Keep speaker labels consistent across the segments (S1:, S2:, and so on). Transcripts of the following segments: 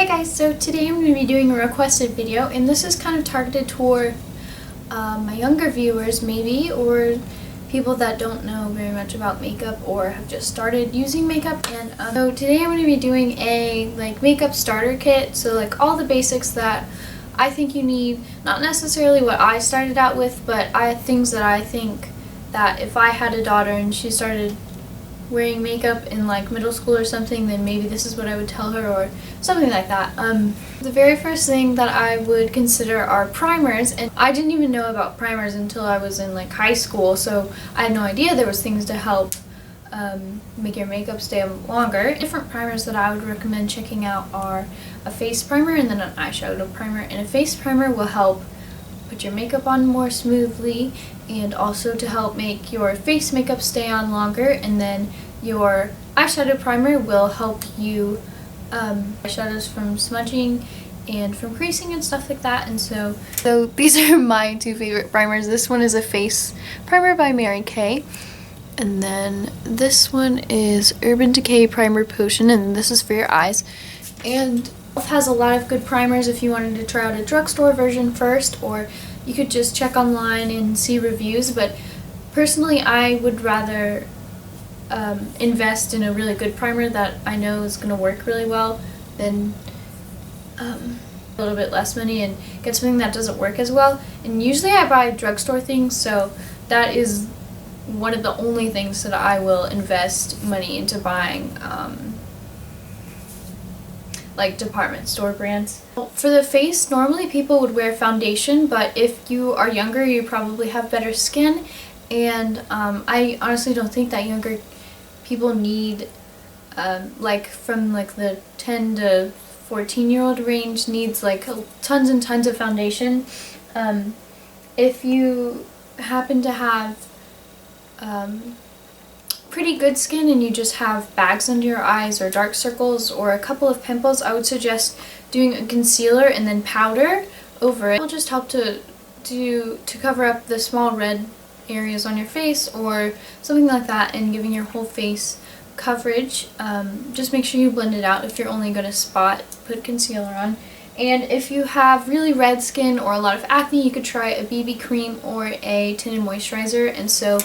S1: Hi guys, so today I'm going to be doing a requested video, and this is kind of targeted toward my younger viewers maybe, or people that don't know very much about makeup or have just started using makeup. And so today I'm going to be doing a makeup starter kit, so all the basics that I think you need, not necessarily what I started out with, but things that I think that if I had a daughter and she started wearing makeup in middle school or something, then maybe this is what I would tell her, or something like that. The very first thing that I would consider are primers, and I didn't even know about primers until I was in high school, so I had no idea there was things to help make your makeup stay longer. Different primers that I would recommend checking out are a face primer and then an eyeshadow primer. And a face primer will help put your makeup on more smoothly, and also to help make your face makeup stay on longer. And then your eyeshadow primer will help you eyeshadows from smudging and from creasing and stuff like that. And so these are my two favorite primers. This one is a face primer by Mary Kay, and then this one is Urban Decay Primer Potion, and this is for your eyes. And it has a lot of good primers if you wanted to try out a drugstore version first, or you could just check online and see reviews. But personally, I would rather invest in a really good primer that I know is going to work really well than a little bit less money and get something that doesn't work as well. And usually I buy drugstore things, so that is one of the only things that I will invest money into buying, department store brands. For the face, normally people would wear foundation, but if you are younger, you probably have better skin, and I honestly don't think that younger people need, from the 10 to 14-year-old range needs tons and tons of foundation. If you happen to have pretty good skin and you just have bags under your eyes or dark circles or a couple of pimples, I would suggest doing a concealer and then powder over it. It'll just help to cover up the small red areas on your face or something like that, and giving your whole face coverage. Just make sure you blend it out if you're only going to put concealer on. And if you have really red skin or a lot of acne, you could try a BB cream or a tinted moisturizer. And so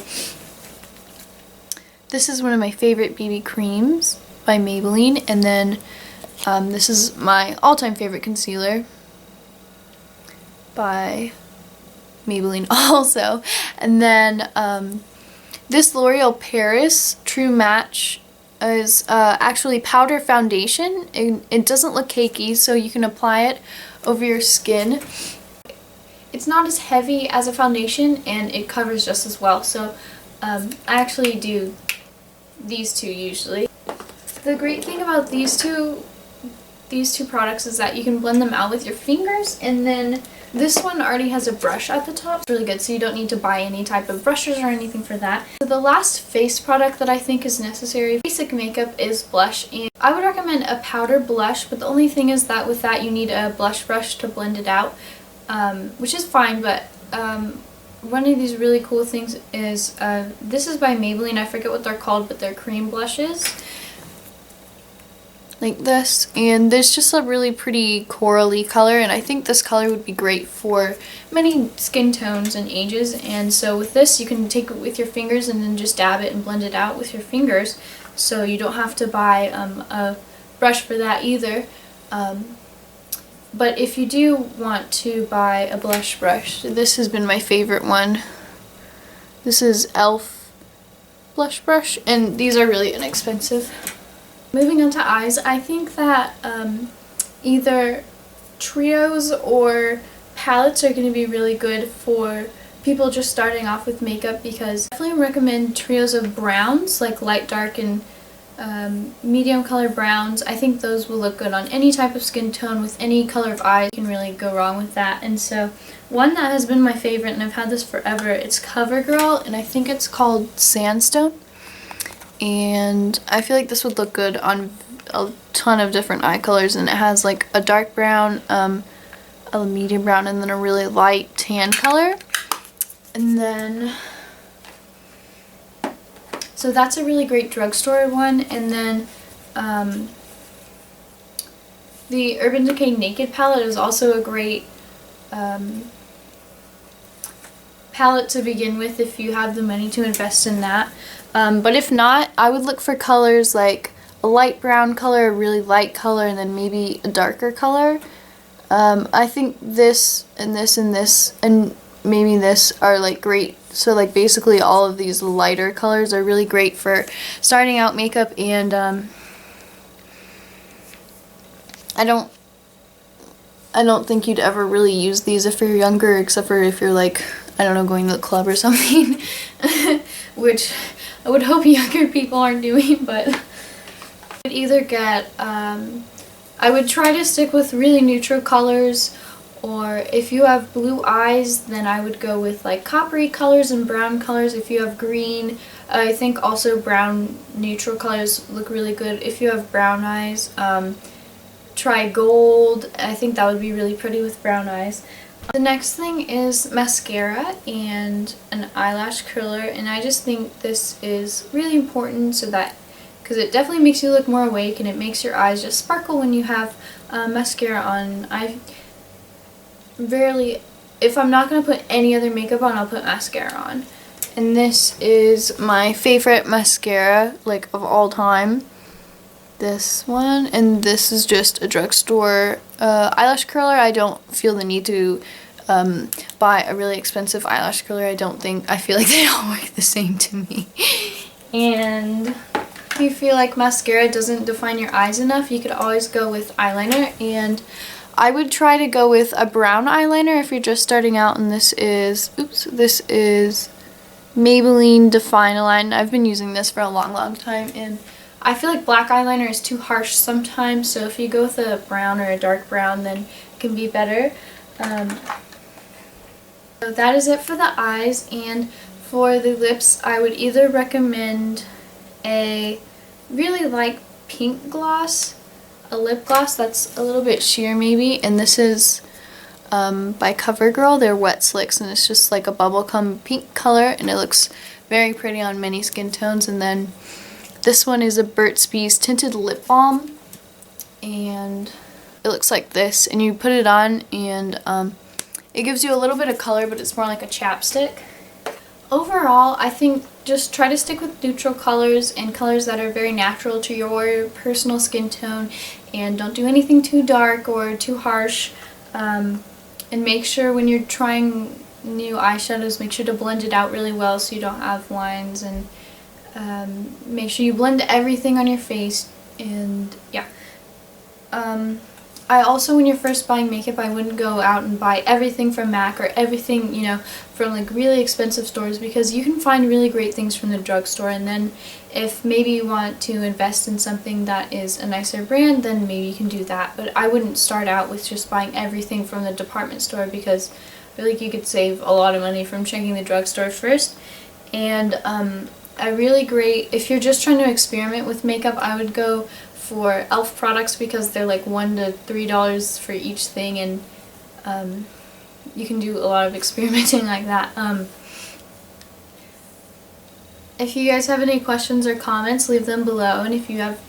S1: this is one of my favorite BB creams by Maybelline, and then this is my all-time favorite concealer by Maybelline also. And then this L'Oreal Paris True Match is actually powder foundation, and it doesn't look cakey, so you can apply it over your skin. It's not as heavy as a foundation, and it covers just as well, so I actually do these two usually. The great thing about these two products is that you can blend them out with your fingers, and then this one already has a brush at the top. It's really good, so you don't need to buy any type of brushes or anything for that. So the last face product that I think is necessary, basic makeup, is blush. And I would recommend a powder blush, but the only thing is that with that you need a blush brush to blend it out, which is fine. But one of these really cool things is, this is by Maybelline, I forget what they're called, but they're cream blushes. Like this, and there's just a really pretty corally color, and I think this color would be great for many skin tones and ages. And so with this, you can take it with your fingers and then just dab it and blend it out with your fingers, so you don't have to buy a brush for that either. But if you do want to buy a blush brush, this has been my favorite one. This is e.l.f. blush brush, and these are really inexpensive. Moving on to eyes, I think that either trios or palettes are going to be really good for people just starting off with makeup, because I definitely recommend trios of browns, like light, dark, and medium color browns. I think those will look good on any type of skin tone with any color of eye. You can really go wrong with that. And so one that has been my favorite, and I've had this forever, it's CoverGirl, and I think it's called Sandstone. And I feel like this would look good on a ton of different eye colors, and it has a dark brown, a medium brown, and then a really light tan color. And then so that's a really great drugstore one. And then The Urban Decay Naked palette is also a great palette to begin with if you have the money to invest in that. But if not, I would look for colors like a light brown color, a really light color, and then maybe a darker color. I think this and this and this and maybe this are like great. So like basically all of these lighter colors are really great for starting out makeup, and I don't think you'd ever really use these if you're younger, except for if you're like, I don't know, going to the club or something, which I would hope younger people aren't doing, but I would either get, I would try to stick with really neutral colors, or if you have blue eyes, then I would go with like coppery colors and brown colors. If you have green, I think also brown neutral colors look really good. If you have brown eyes, try gold. I think that would be really pretty with brown eyes. The next thing is mascara and an eyelash curler, and I just think this is really important so that, because it definitely makes you look more awake and it makes your eyes just sparkle when you have mascara on. If I'm not going to put any other makeup on, I'll put mascara on. And this is my favorite mascara, like, of all time. This one, and this is just a drugstore eyelash curler. I don't feel the need to buy a really expensive eyelash curler. I feel like they all work the same to me. And if you feel like mascara doesn't define your eyes enough, you could always go with eyeliner, and I would try to go with a brown eyeliner if you're just starting out, and this is Maybelline Define Align. I've been using this for a long time, and I feel like black eyeliner is too harsh sometimes, so if you go with a brown or a dark brown, then it can be better. So that is it for the eyes, and for the lips, I would either recommend a really light pink gloss, a lip gloss that's a little bit sheer maybe, and this is by CoverGirl. They're Wet Slicks, and it's just like a bubblegum pink color, and it looks very pretty on many skin tones. And then this one is a Burt's Bees Tinted Lip Balm, and it looks like this, and you put it on, and it gives you a little bit of color, but it's more like a chapstick. Overall, I think just try to stick with neutral colors and colors that are very natural to your personal skin tone, and don't do anything too dark or too harsh. And make sure when you're trying new eyeshadows, make sure to blend it out really well so you don't have lines, and make sure you blend everything on your face. And yeah, I also, when you're first buying makeup, I wouldn't go out and buy everything from MAC or everything, you know, from like really expensive stores, because you can find really great things from the drugstore, and then if maybe you want to invest in something that is a nicer brand, then maybe you can do that. But I wouldn't start out with just buying everything from the department store, because I feel like you could save a lot of money from checking the drugstore first. And a really great, if you're just trying to experiment with makeup, I would go for e.l.f. products, because they're like $1 to $3 for each thing, and you can do a lot of experimenting like that. If you guys have any questions or comments, leave them below, and if you have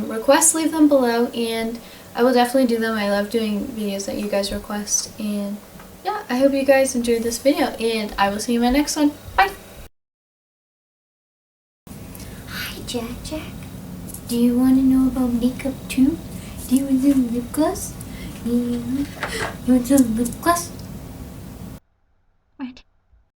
S1: requests, leave them below, and I will definitely do them. I love doing videos that you guys request. And yeah, I hope you guys enjoyed this video, and I will see you in my next one. Bye! Hi, Jack. Do you want to know about makeup too? Do you want some lip gloss? Yeah. You want some lip gloss?